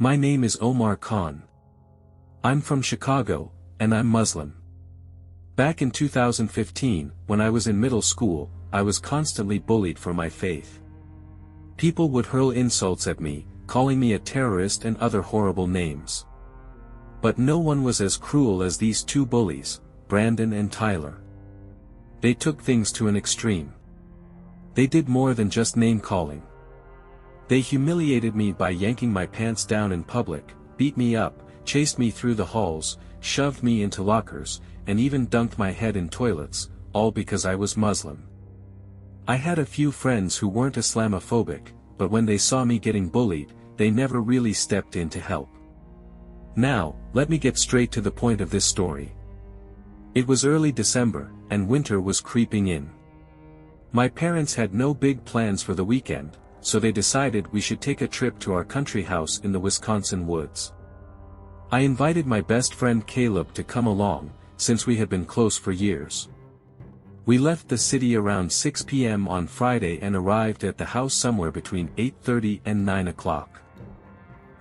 My name is Omar Khan. I'm from Chicago, and I'm Muslim. Back in 2015, when I was in middle school, I was constantly bullied for my faith. People would hurl insults at me, calling me a terrorist and other horrible names. But no one was as cruel as these two bullies, Brandon and Tyler. They took things to an extreme. They did more than just name-calling. They humiliated me by yanking my pants down in public, beat me up, chased me through the halls, shoved me into lockers, and even dunked my head in toilets, all because I was Muslim. I had a few friends who weren't Islamophobic, but when they saw me getting bullied, they never really stepped in to help. Now, let me get straight to the point of this story. It was early December, and winter was creeping in. My parents had no big plans for the weekend, so they decided we should take a trip to our country house in the Wisconsin woods. I invited my best friend Caleb to come along, since we had been close for years. We left the city around 6 p.m. on Friday and arrived at the house somewhere between 8:30 and 9 o'clock.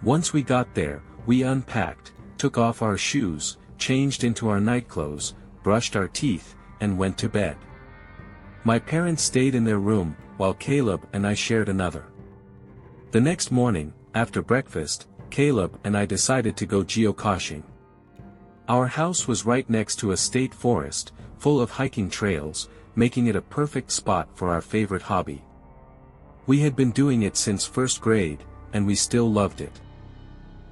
Once we got there, we unpacked, took off our shoes, changed into our nightclothes, brushed our teeth, and went to bed. My parents stayed in their room, while Caleb and I shared another. The next morning, after breakfast, Caleb and I decided to go geocaching. Our house was right next to a state forest, full of hiking trails, making it a perfect spot for our favorite hobby. We had been doing it since first grade, and we still loved it.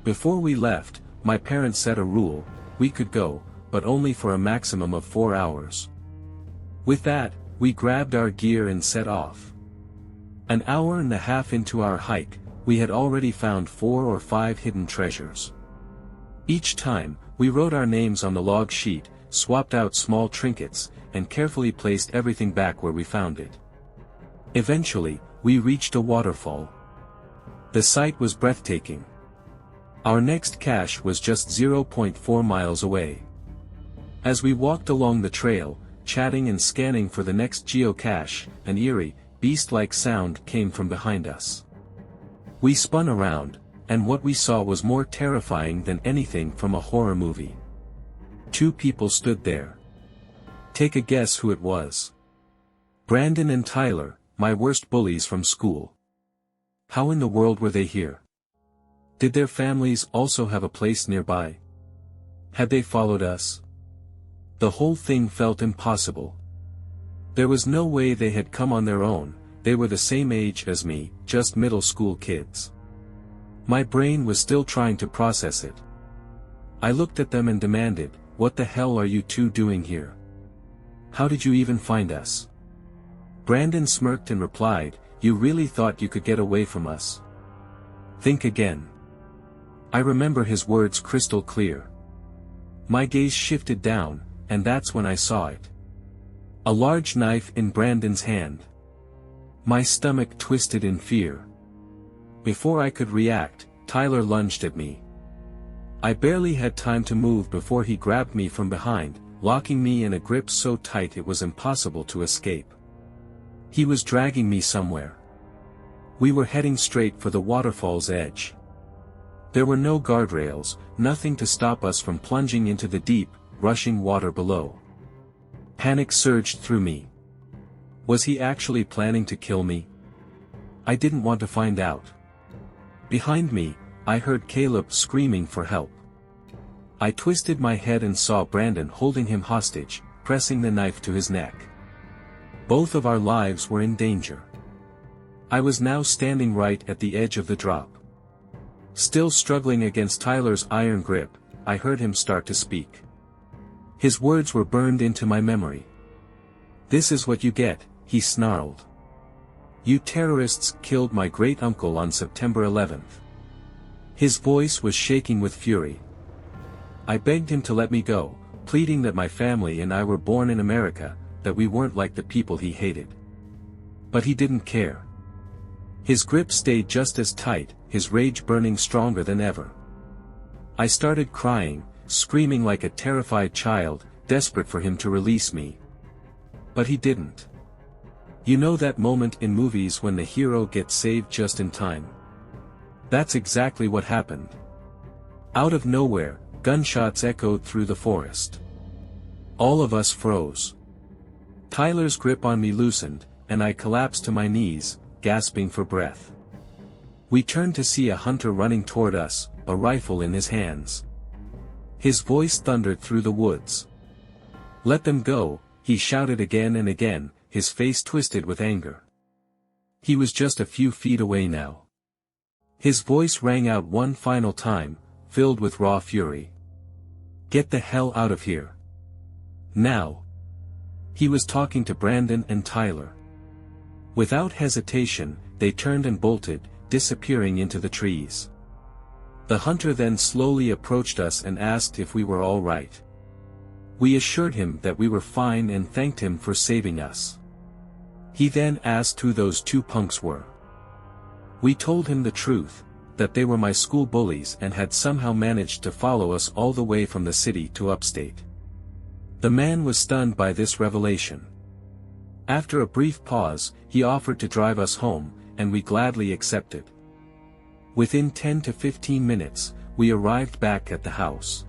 Before we left, my parents set a rule: we could go, but only for a maximum of 4 hours. With that, we grabbed our gear and set off. An hour and a half into our hike, we had already found 4 or 5 hidden treasures. Each time, we wrote our names on the log sheet, swapped out small trinkets, and carefully placed everything back where we found it. Eventually, we reached a waterfall. The sight was breathtaking. Our next cache was just 0.4 miles away. As we walked along the trail, chatting and scanning for the next geocache, an eerie, beast-like sound came from behind us. We spun around, and what we saw was more terrifying than anything from a horror movie. 2 people stood there. Take a guess who it was. Brandon and Tyler, my worst bullies from school. How in the world were they here? Did their families also have a place nearby? Had they followed us? The whole thing felt impossible. There was no way they had come on their own. They were the same age as me, just middle school kids. My brain was still trying to process it. I looked at them and demanded, "What the hell are you two doing here? How did you even find us?" Brandon smirked and replied, "You really thought you could get away from us? Think again." I remember his words crystal clear. My gaze shifted down, and that's when I saw it. A large knife in Brandon's hand. My stomach twisted in fear. Before I could react, Tyler lunged at me. I barely had time to move before he grabbed me from behind, locking me in a grip so tight it was impossible to escape. He was dragging me somewhere. We were heading straight for the waterfall's edge. There were no guardrails, nothing to stop us from plunging into the deep, rushing water below. Panic surged through me. Was he actually planning to kill me? I didn't want to find out. Behind me, I heard Caleb screaming for help. I twisted my head and saw Brandon holding him hostage, pressing the knife to his neck. Both of our lives were in danger. I was now standing right at the edge of the drop. Still struggling against Tyler's iron grip, I heard him start to speak. His words were burned into my memory. "This is what you get," he snarled. "You terrorists killed my great-uncle on September 11th. His voice was shaking with fury. I begged him to let me go, pleading that my family and I were born in America, that we weren't like the people he hated. But he didn't care. His grip stayed just as tight, his rage burning stronger than ever. I started crying, screaming like a terrified child, desperate for him to release me. But he didn't. You know that moment in movies when the hero gets saved just in time? That's exactly what happened. Out of nowhere, gunshots echoed through the forest. All of us froze. Tyler's grip on me loosened, and I collapsed to my knees, gasping for breath. We turned to see a hunter running toward us, a rifle in his hands. His voice thundered through the woods. "Let them go," he shouted again and again, his face twisted with anger. He was just a few feet away now. His voice rang out one final time, filled with raw fury. "Get the hell out of here. Now." He was talking to Brandon and Tyler. Without hesitation, they turned and bolted, disappearing into the trees. The hunter then slowly approached us and asked if we were all right. We assured him that we were fine and thanked him for saving us. He then asked who those two punks were. We told him the truth, that they were my school bullies and had somehow managed to follow us all the way from the city to upstate. The man was stunned by this revelation. After a brief pause, he offered to drive us home, and we gladly accepted. Within 10 to 15 minutes, we arrived back at the house.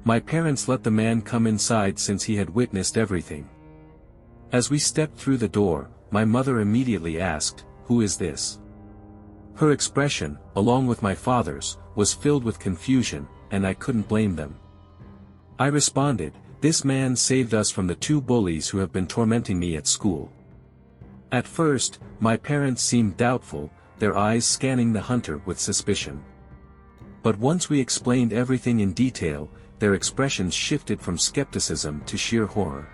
My parents let the man come inside since he had witnessed everything. As we stepped through the door, my mother immediately asked, "Who is this?" Her expression, along with my father's, was filled with confusion, and I couldn't blame them. I responded, "This man saved us from the two bullies who have been tormenting me at school." At first, my parents seemed doubtful, their eyes scanning the hunter with suspicion. But once we explained everything in detail, their expressions shifted from skepticism to sheer horror.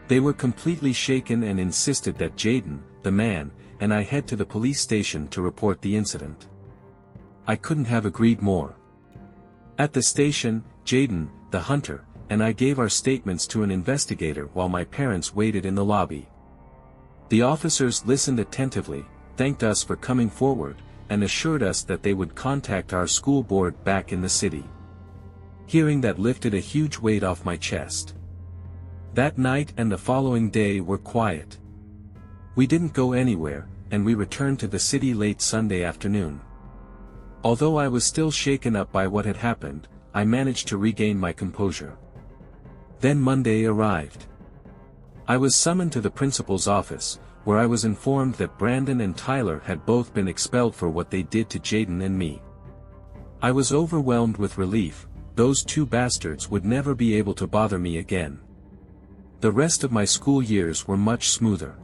They were completely shaken and insisted that Jaden, the man, and I head to the police station to report the incident. I couldn't have agreed more. At the station, Jaden, the hunter, and I gave our statements to an investigator while my parents waited in the lobby. The officers listened attentively, thanked us for coming forward, and assured us that they would contact our school board back in the city. Hearing that lifted a huge weight off my chest. That night and the following day were quiet. We didn't go anywhere, and we returned to the city late Sunday afternoon. Although I was still shaken up by what had happened, I managed to regain my composure. Then Monday arrived. I was summoned to the principal's office, where I was informed that Brandon and Tyler had both been expelled for what they did to Jaden and me. I was overwhelmed with relief. Those two bastards would never be able to bother me again. The rest of my school years were much smoother.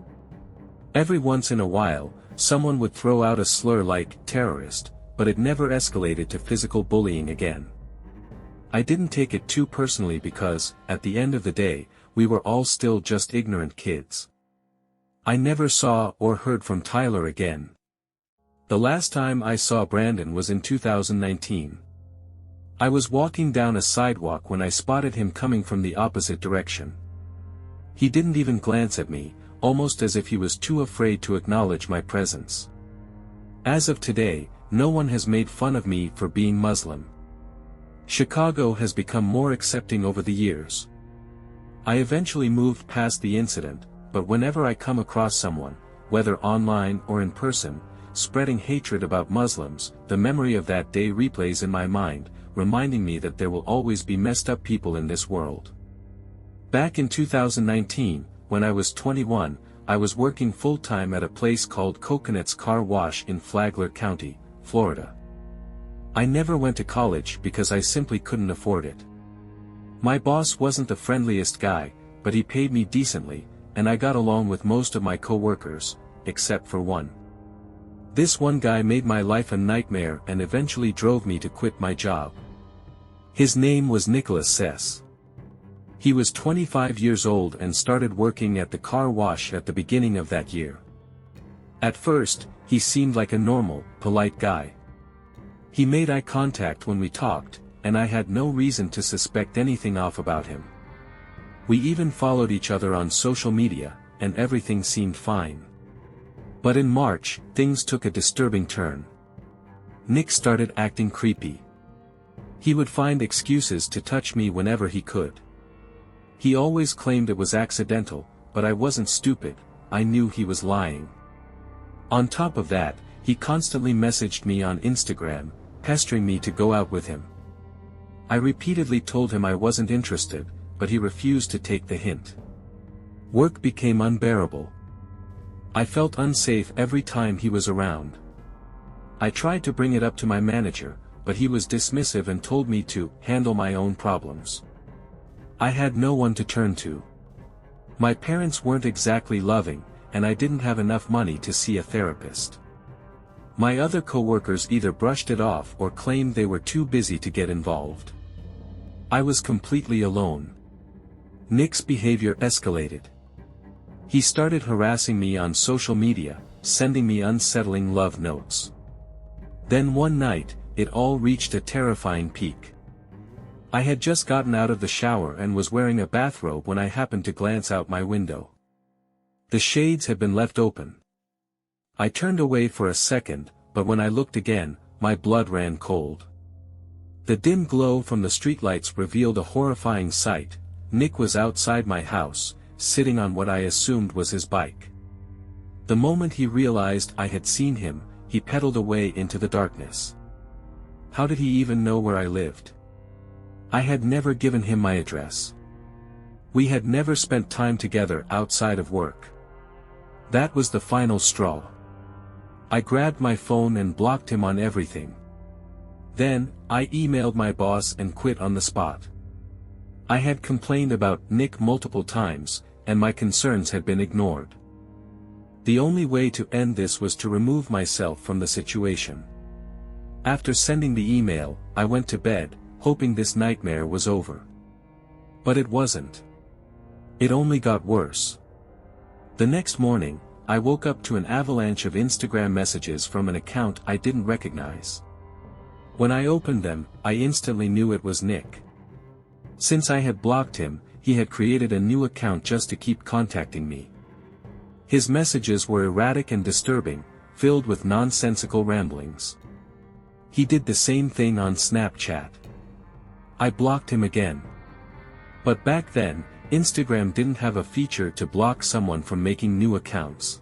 Every once in a while, someone would throw out a slur like terrorist, but it never escalated to physical bullying again. I didn't take it too personally because, at the end of the day, we were all still just ignorant kids. I never saw or heard from Tyler again. The last time I saw Brandon was in 2019. I was walking down a sidewalk when I spotted him coming from the opposite direction. He didn't even glance at me, almost as if he was too afraid to acknowledge my presence. As of today, no one has made fun of me for being Muslim. Chicago has become more accepting over the years. I eventually moved past the incident, but whenever I come across someone, whether online or in person, spreading hatred about Muslims, the memory of that day replays in my mind, reminding me that there will always be messed up people in this world. Back in 2019, when I was 21, I was working full-time at a place called Coconut's Car Wash in Flagler County, Florida. I never went to college because I simply couldn't afford it. My boss wasn't the friendliest guy, but he paid me decently, and I got along with most of my co-workers, except for one. This one guy made my life a nightmare and eventually drove me to quit my job. His name was Nicholas Sess. He was 25 years old and started working at the car wash at the beginning of that year. At first, he seemed like a normal, polite guy. He made eye contact when we talked, and I had no reason to suspect anything off about him. We even followed each other on social media, and everything seemed fine. But in March, things took a disturbing turn. Nick started acting creepy. He would find excuses to touch me whenever he could. He always claimed it was accidental, but I wasn't stupid, I knew he was lying. On top of that, He constantly messaged me on Instagram, pestering me to go out with him. I repeatedly told him I wasn't interested, but he refused to take the hint. Work became unbearable. I felt unsafe every time he was around. I tried to bring it up to my manager, but he was dismissive and told me to handle my own problems. I had no one to turn to. My parents weren't exactly loving, and I didn't have enough money to see a therapist. My other coworkers either brushed it off or claimed they were too busy to get involved. I was completely alone. Nick's behavior escalated. He started harassing me on social media, sending me unsettling love notes. Then one night, it all reached a terrifying peak. I had just gotten out of the shower and was wearing a bathrobe when I happened to glance out my window. The shades had been left open. I turned away for a second, but when I looked again, my blood ran cold. The dim glow from the streetlights revealed a horrifying sight. Nick was outside my house, sitting on what I assumed was his bike. The moment he realized I had seen him, he pedaled away into the darkness. How did he even know where I lived? I had never given him my address. We had never spent time together outside of work. That was the final straw. I grabbed my phone and blocked him on everything. Then, I emailed my boss and quit on the spot. I had complained about Nick multiple times, and my concerns had been ignored. The only way to end this was to remove myself from the situation. After sending the email, I went to bed, hoping this nightmare was over. But it wasn't. It only got worse. The next morning, I woke up to an avalanche of Instagram messages from an account I didn't recognize. When I opened them, I instantly knew it was Nick. Since I had blocked him, he had created a new account just to keep contacting me. His messages were erratic and disturbing, filled with nonsensical ramblings. He did the same thing on Snapchat. I blocked him again. But back then, Instagram didn't have a feature to block someone from making new accounts.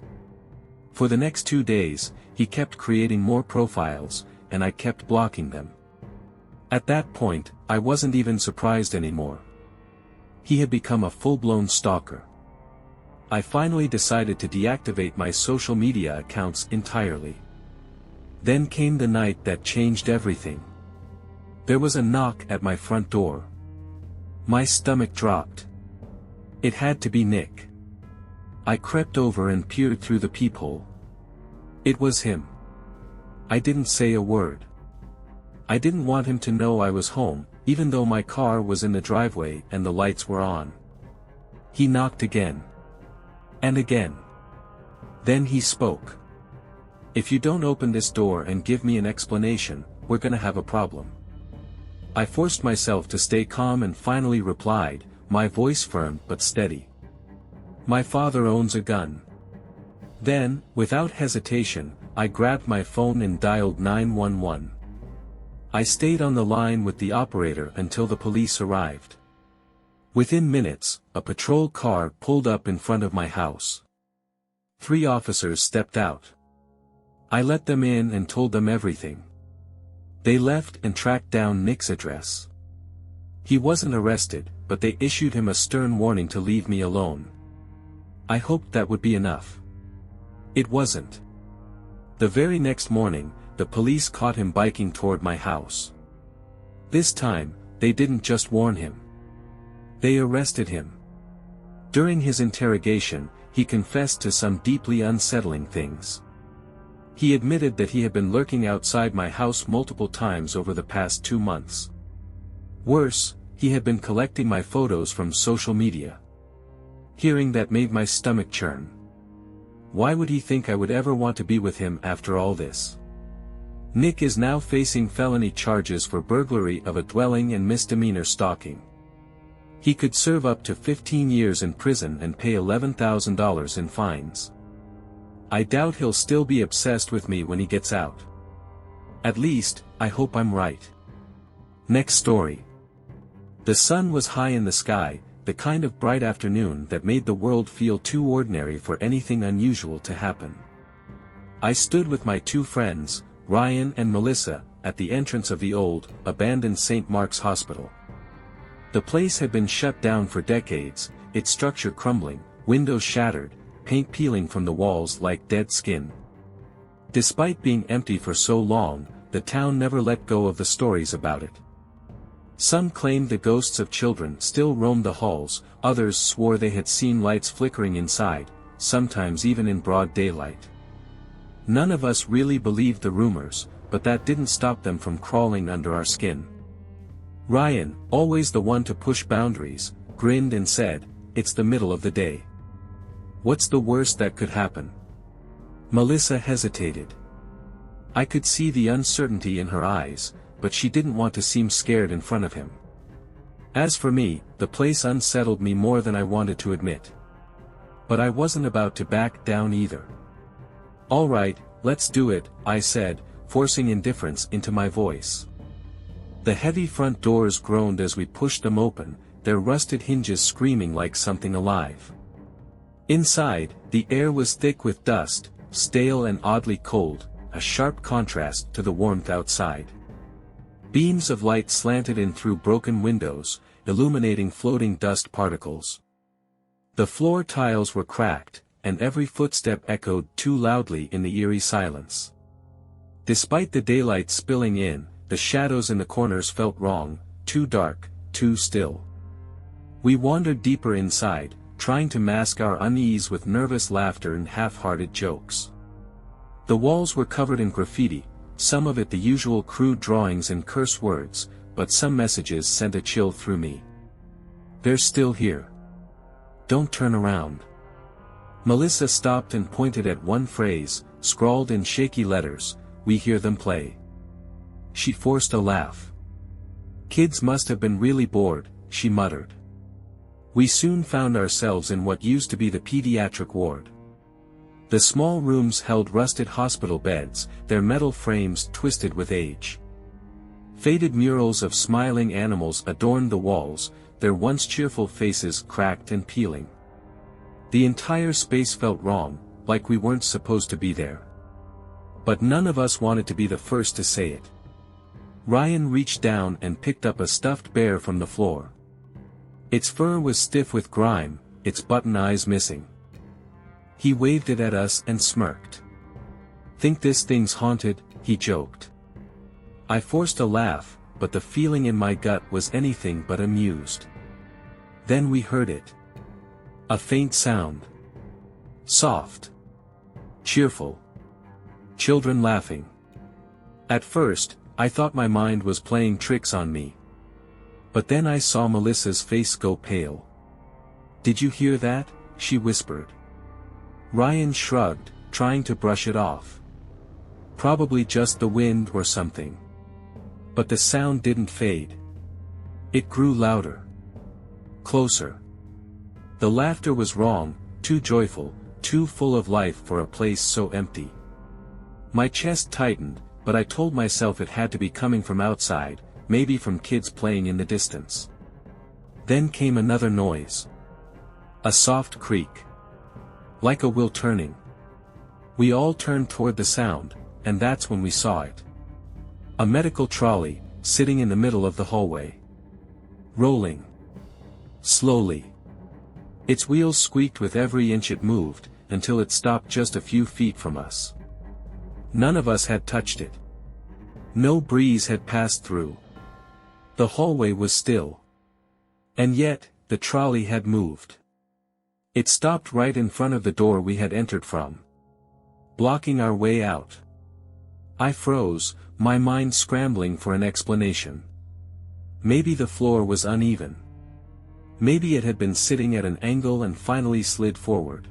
For the next 2 days, he kept creating more profiles, and I kept blocking them. At that point, I wasn't even surprised anymore. He had become a full-blown stalker. I finally decided to deactivate my social media accounts entirely. Then came the night that changed everything. There was a knock at my front door. My stomach dropped. It had to be Nick. I crept over and peered through the peephole. It was him. I didn't say a word. I didn't want him to know I was home, even though my car was in the driveway and the lights were on. He knocked again. And again. Then he spoke. "If you don't open this door and give me an explanation, we're gonna have a problem." I forced myself to stay calm and finally replied, my voice firm but steady. "My father owns a gun." Then, without hesitation, I grabbed my phone and dialed 911. I stayed on the line with the operator until the police arrived. Within minutes, a patrol car pulled up in front of my house. 3 officers stepped out. I let them in and told them everything. They left and tracked down Nick's address. He wasn't arrested, but they issued him a stern warning to leave me alone. I hoped that would be enough. It wasn't. The very next morning, the police caught him biking toward my house. This time, they didn't just warn him. They arrested him. During his interrogation, he confessed to some deeply unsettling things. He admitted that he had been lurking outside my house multiple times over the past 2 months. Worse, he had been collecting my photos from social media. Hearing that made my stomach churn. Why would he think I would ever want to be with him after all this? Nick is now facing felony charges for burglary of a dwelling and misdemeanor stalking. He could serve up to 15 years in prison and pay $11,000 in fines. I doubt he'll still be obsessed with me when he gets out. At least, I hope I'm right. Next story. The sun was high in the sky, the kind of bright afternoon that made the world feel too ordinary for anything unusual to happen. I stood with my two friends, Ryan and Melissa, at the entrance of the old, abandoned St. Mark's Hospital. The place had been shut down for decades, its structure crumbling, windows shattered, paint peeling from the walls like dead skin. Despite being empty for so long, the town never let go of the stories about it. Some claimed the ghosts of children still roamed the halls, others swore they had seen lights flickering inside, sometimes even in broad daylight. None of us really believed the rumors, but that didn't stop them from crawling under our skin. Ryan, always the one to push boundaries, grinned and said, "It's the middle of the day. What's the worst that could happen?" Melissa hesitated. I could see the uncertainty in her eyes, but she didn't want to seem scared in front of him. As for me, the place unsettled me more than I wanted to admit. But I wasn't about to back down either. "All right, let's do it," I said, forcing indifference into my voice. The heavy front doors groaned as we pushed them open, their rusted hinges screaming like something alive. Inside, the air was thick with dust, stale and oddly cold, a sharp contrast to the warmth outside. Beams of light slanted in through broken windows, illuminating floating dust particles. The floor tiles were cracked, and every footstep echoed too loudly in the eerie silence. Despite the daylight spilling in, the shadows in the corners felt wrong, too dark, too still. We wandered deeper inside, trying to mask our unease with nervous laughter and half-hearted jokes. The walls were covered in graffiti, some of it the usual crude drawings and curse words, but some messages sent a chill through me. "They're still here. Don't turn around." Melissa stopped and pointed at one phrase, scrawled in shaky letters, "We hear them play." She forced a laugh. "Kids must have been really bored," she muttered. We soon found ourselves in what used to be the pediatric ward. The small rooms held rusted hospital beds, their metal frames twisted with age. Faded murals of smiling animals adorned the walls, their once cheerful faces cracked and peeling. The entire space felt wrong, like we weren't supposed to be there. But none of us wanted to be the first to say it. Ryan reached down and picked up a stuffed bear from the floor. Its fur was stiff with grime, its button eyes missing. He waved it at us and smirked. "Think this thing's haunted?" he joked. I forced a laugh, but the feeling in my gut was anything but amused. Then we heard it. A faint sound. Soft. Cheerful. Children laughing. At first, I thought my mind was playing tricks on me. But then I saw Melissa's face go pale. "Did you hear that?" she whispered. Ryan shrugged, trying to brush it off. "Probably just the wind or something." But the sound didn't fade. It grew louder. Closer. The laughter was wrong, too joyful, too full of life for a place so empty. My chest tightened, but I told myself it had to be coming from outside, maybe from kids playing in the distance. Then came another noise. A soft creak. Like a wheel turning. We all turned toward the sound, and that's when we saw it. A medical trolley, sitting in the middle of the hallway. Rolling. Slowly. Its wheels squeaked with every inch it moved, until it stopped just a few feet from us. None of us had touched it. No breeze had passed through. The hallway was still. And yet, the trolley had moved. It stopped right in front of the door we had entered from. Blocking our way out. I froze, my mind scrambling for an explanation. Maybe the floor was uneven. Maybe it had been sitting at an angle and finally slid forward.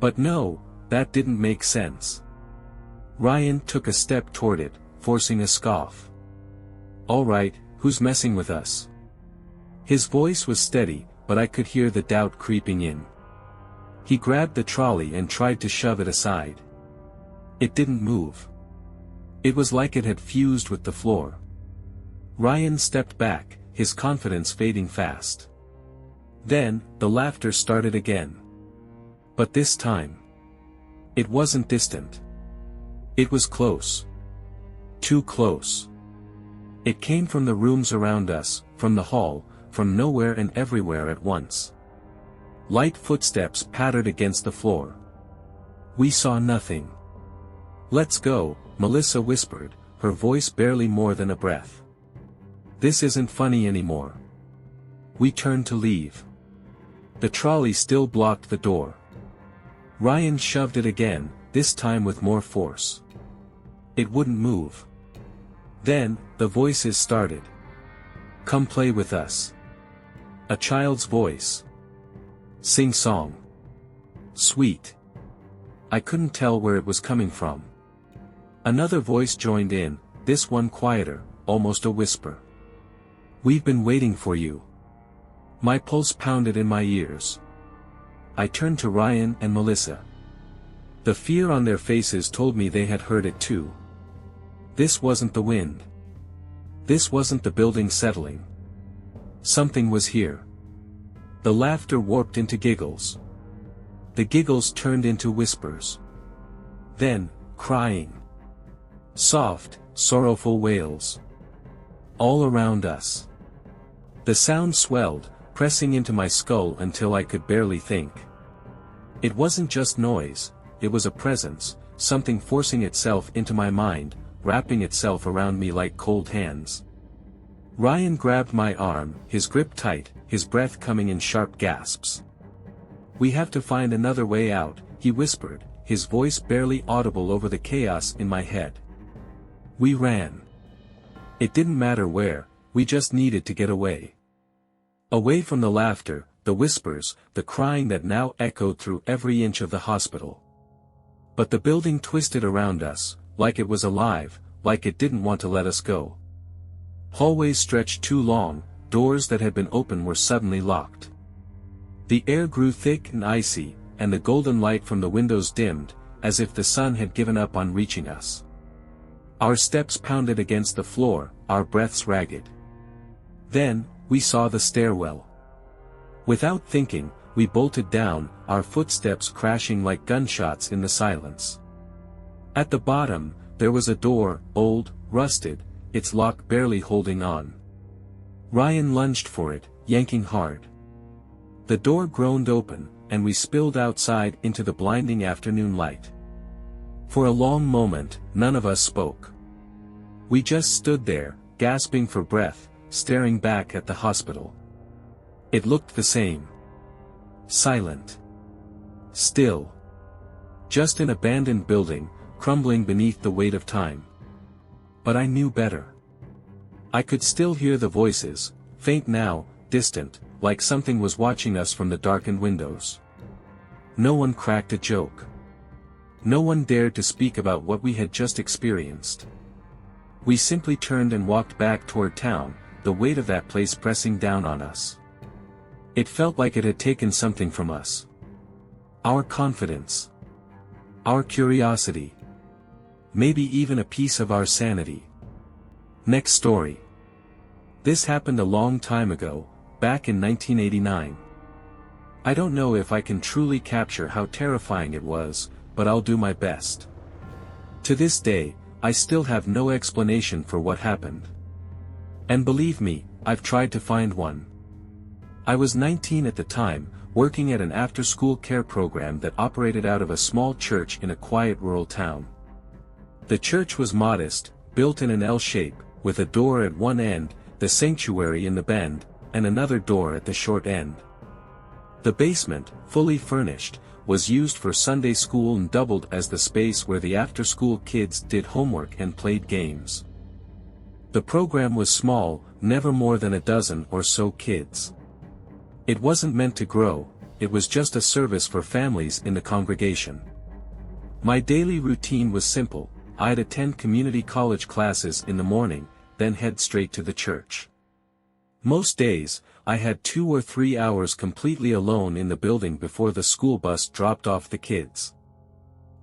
But no, that didn't make sense. Ryan took a step toward it, forcing a scoff. "All right, who's messing with us?" His voice was steady, but I could hear the doubt creeping in. He grabbed the trolley and tried to shove it aside. It didn't move. It was like it had fused with the floor. Ryan stepped back, his confidence fading fast. Then, the laughter started again. But this time, it wasn't distant. It was close. Too close. It came from the rooms around us, from the hall, from nowhere and everywhere at once. Light footsteps pattered against the floor. We saw nothing. "Let's go," Melissa whispered, her voice barely more than a breath. "This isn't funny anymore." We turned to leave. The trolley still blocked the door. Ryan shoved it again, this time with more force. It wouldn't move. Then, the voices started. "Come play with us." A child's voice. Sing song. Sweet. I couldn't tell where it was coming from. Another voice joined in, this one quieter, almost a whisper. "We've been waiting for you." My pulse pounded in my ears. I turned to Ryan and Melissa. The fear on their faces told me they had heard it too. This wasn't the wind. This wasn't the building settling. Something was here. The laughter warped into giggles. The giggles turned into whispers. Then, crying. Soft, sorrowful wails. All around us. The sound swelled, pressing into my skull until I could barely think. It wasn't just noise, it was a presence, something forcing itself into my mind, wrapping itself around me like cold hands. Ryan grabbed my arm, his grip tight, his breath coming in sharp gasps. "We have to find another way out," he whispered, his voice barely audible over the chaos in my head. We ran. It didn't matter where, we just needed to get away. Away from the laughter, the whispers, the crying that now echoed through every inch of the hospital. But the building twisted around us, like it was alive, like it didn't want to let us go. Hallways stretched too long, doors that had been open were suddenly locked. The air grew thick and icy, and the golden light from the windows dimmed, as if the sun had given up on reaching us. Our steps pounded against the floor, our breaths ragged. Then, we saw the stairwell. Without thinking, we bolted down, our footsteps crashing like gunshots in the silence. At the bottom, there was a door, old, rusted, its lock barely holding on. Ryan lunged for it, yanking hard. The door groaned open, and we spilled outside into the blinding afternoon light. For a long moment, none of us spoke. We just stood there, gasping for breath, staring back at the hospital. It looked the same. Silent. Still. Just an abandoned building, crumbling beneath the weight of time. But I knew better. I could still hear the voices, faint now, distant, like something was watching us from the darkened windows. No one cracked a joke. No one dared to speak about what we had just experienced. We simply turned and walked back toward town, the weight of that place pressing down on us. It felt like it had taken something from us. Our confidence. Our curiosity. Maybe even a piece of our sanity. Next story. This happened a long time ago, back in 1989. I don't know if I can truly capture how terrifying it was, but I'll do my best. To this day, I still have no explanation for what happened. And believe me, I've tried to find one. I was 19 at the time, working at an after-school care program that operated out of a small church in a quiet rural town. The church was modest, built in an L shape, with a door at one end, the sanctuary in the bend, and another door at the short end. The basement, fully furnished, was used for Sunday school and doubled as the space where the after-school kids did homework and played games. The program was small, never more than a dozen or so kids. It wasn't meant to grow, it was just a service for families in the congregation. My daily routine was simple. I'd attend community college classes in the morning, then head straight to the church. Most days, I had 2 or 3 hours completely alone in the building before the school bus dropped off the kids.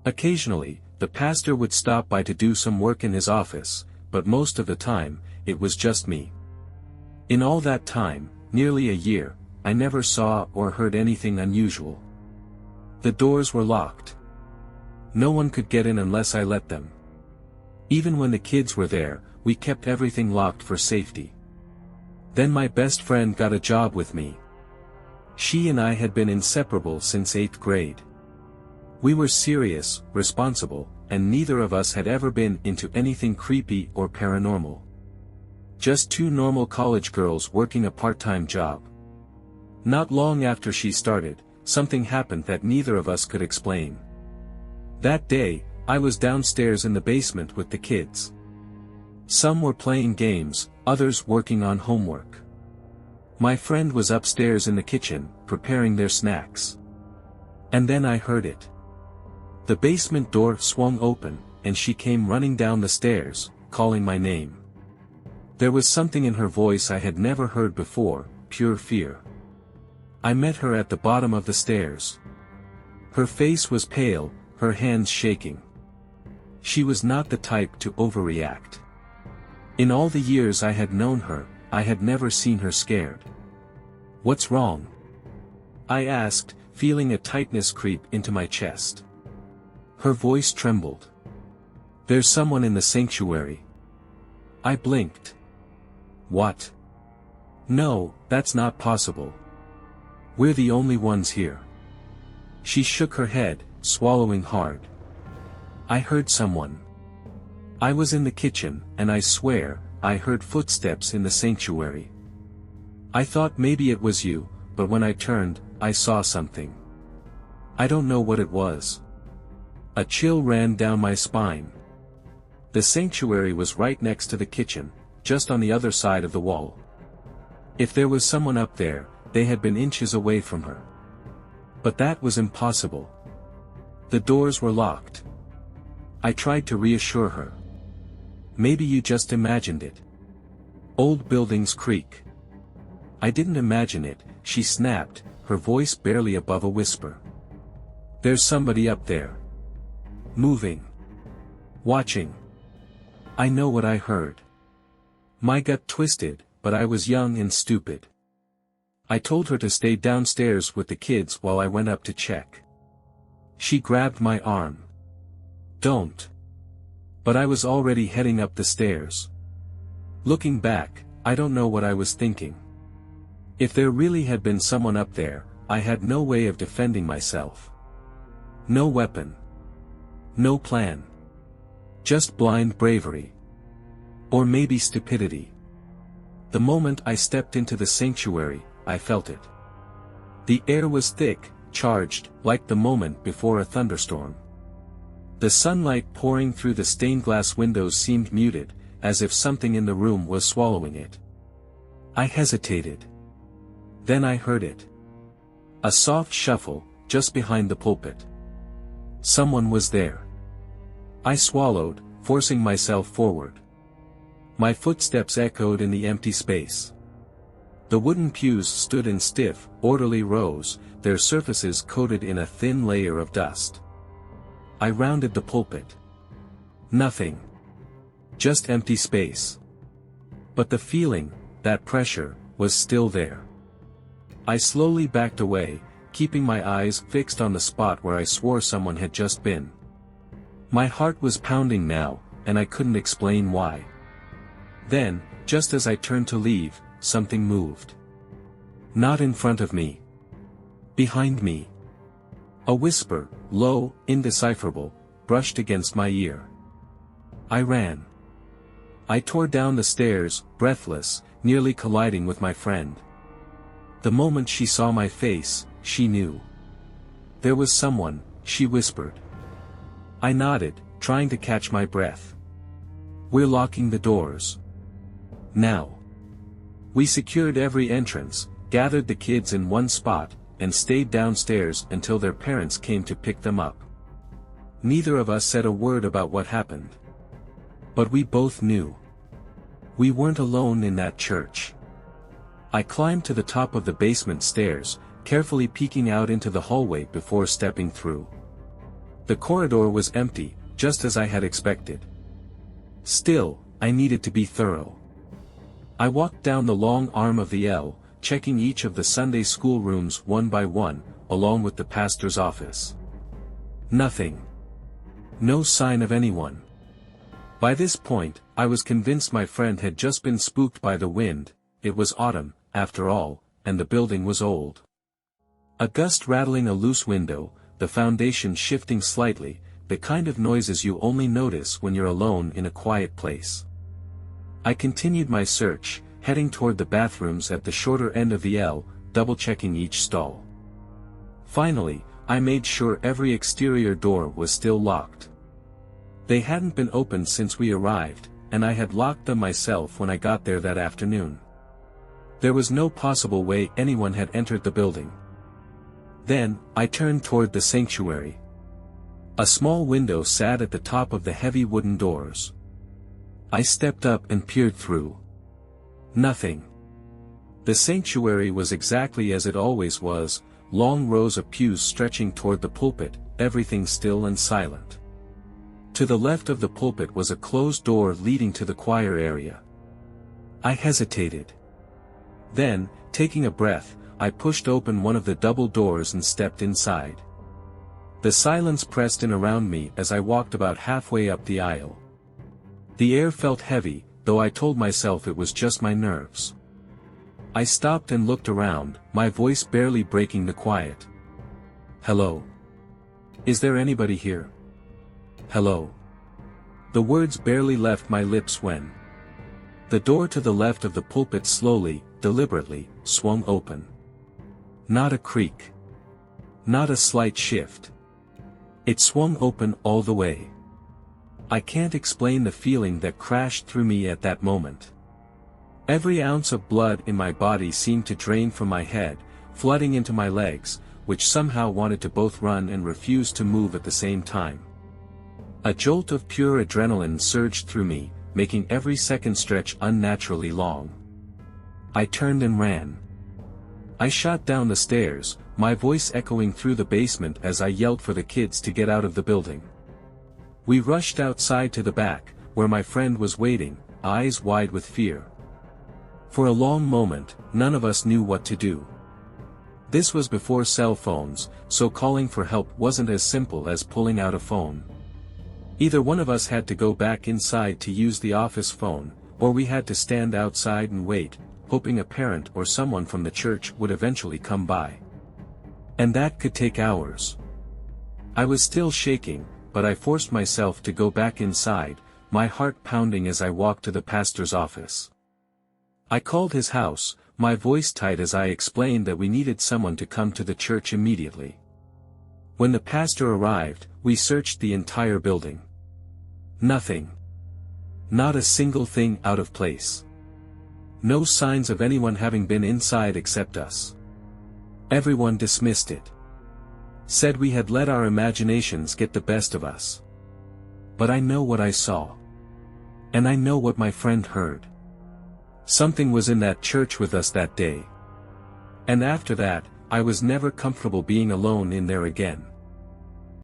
Occasionally, the pastor would stop by to do some work in his office, but most of the time, it was just me. In all that time, nearly a year, I never saw or heard anything unusual. The doors were locked. No one could get in unless I let them. Even when the kids were there, we kept everything locked for safety. Then my best friend got a job with me. She and I had been inseparable since 8th grade. We were serious, responsible, and neither of us had ever been into anything creepy or paranormal. Just two normal college girls working a part-time job. Not long after she started, something happened that neither of us could explain. That day, I was downstairs in the basement with the kids. Some were playing games, others working on homework. My friend was upstairs in the kitchen, preparing their snacks. And then I heard it. The basement door swung open, and she came running down the stairs, calling my name. There was something in her voice I had never heard before, pure fear. I met her at the bottom of the stairs. Her face was pale, her hands shaking. She was not the type to overreact. In all the years I had known her, I had never seen her scared. "What's wrong?" I asked, feeling a tightness creep into my chest. Her voice trembled. "There's someone in the sanctuary." I blinked. "What?" "No, that's not possible. We're the only ones here." She shook her head, swallowing hard. "I heard someone. I was in the kitchen, and I swear, I heard footsteps in the sanctuary. I thought maybe it was you, but when I turned, I saw something. I don't know what it was." A chill ran down my spine. The sanctuary was right next to the kitchen, just on the other side of the wall. If there was someone up there, they had been inches away from her. But that was impossible. The doors were locked. I tried to reassure her. "Maybe you just imagined it. Old buildings creak." "I didn't imagine it," she snapped, her voice barely above a whisper. "There's somebody up there. Moving. Watching. I know what I heard." My gut twisted, but I was young and stupid. I told her to stay downstairs with the kids while I went up to check. She grabbed my arm. "Don't." But I was already heading up the stairs. Looking back, I don't know what I was thinking. If there really had been someone up there, I had no way of defending myself. No weapon. No plan. Just blind bravery. Or maybe stupidity. The moment I stepped into the sanctuary, I felt it. The air was thick, charged, like the moment before a thunderstorm. The sunlight pouring through the stained glass windows seemed muted, as if something in the room was swallowing it. I hesitated. Then I heard it. A soft shuffle, just behind the pulpit. Someone was there. I swallowed, forcing myself forward. My footsteps echoed in the empty space. The wooden pews stood in stiff, orderly rows, their surfaces coated in a thin layer of dust. I rounded the pulpit. Nothing. Just empty space. But the feeling, that pressure, was still there. I slowly backed away, keeping my eyes fixed on the spot where I swore someone had just been. My heart was pounding now, and I couldn't explain why. Then, just as I turned to leave, something moved. Not in front of me. Behind me. A whisper, low, indecipherable, brushed against my ear. I ran. I tore down the stairs, breathless, nearly colliding with my friend. The moment she saw my face, she knew. "There was someone," she whispered. I nodded, trying to catch my breath. "We're locking the doors. Now." We secured every entrance, gathered the kids in one spot, and stayed downstairs until their parents came to pick them up. Neither of us said a word about what happened. But we both knew. We weren't alone in that church. I climbed to the top of the basement stairs, carefully peeking out into the hallway before stepping through. The corridor was empty, just as I had expected. Still, I needed to be thorough. I walked down the long arm of the L, checking each of the Sunday school rooms one by one, along with the pastor's office. Nothing. No sign of anyone. By this point, I was convinced my friend had just been spooked by the wind. It was autumn, after all, and the building was old. A gust rattling a loose window, the foundation shifting slightly, the kind of noises you only notice when you're alone in a quiet place. I continued my search, heading toward the bathrooms at the shorter end of the L, double-checking each stall. Finally, I made sure every exterior door was still locked. They hadn't been opened since we arrived, and I had locked them myself when I got there that afternoon. There was no possible way anyone had entered the building. Then, I turned toward the sanctuary. A small window sat at the top of the heavy wooden doors. I stepped up and peered through. Nothing. The sanctuary was exactly as it always was, long rows of pews stretching toward the pulpit, everything still and silent. To the left of the pulpit was a closed door leading to the choir area. I hesitated. Then, taking a breath, I pushed open one of the double doors and stepped inside. The silence pressed in around me as I walked about halfway up the aisle. The air felt heavy, though I told myself it was just my nerves. I stopped and looked around, my voice barely breaking the quiet. "Hello? Is there anybody here? Hello?" The words barely left my lips when the door to the left of the pulpit slowly, deliberately, swung open. Not a creak. Not a slight shift. It swung open all the way. I can't explain the feeling that crashed through me at that moment. Every ounce of blood in my body seemed to drain from my head, flooding into my legs, which somehow wanted to both run and refuse to move at the same time. A jolt of pure adrenaline surged through me, making every second stretch unnaturally long. I turned and ran. I shot down the stairs, my voice echoing through the basement as I yelled for the kids to get out of the building. We rushed outside to the back, where my friend was waiting, eyes wide with fear. For a long moment, none of us knew what to do. This was before cell phones, so calling for help wasn't as simple as pulling out a phone. Either one of us had to go back inside to use the office phone, or we had to stand outside and wait, hoping a parent or someone from the church would eventually come by. And that could take hours. I was still shaking, but I forced myself to go back inside, my heart pounding as I walked to the pastor's office. I called his house, my voice tight as I explained that we needed someone to come to the church immediately. When the pastor arrived, we searched the entire building. Nothing. Not a single thing out of place. No signs of anyone having been inside except us. Everyone dismissed it. Said we had let our imaginations get the best of us. But I know what I saw. And I know what my friend heard. Something was in that church with us that day. And after that, I was never comfortable being alone in there again.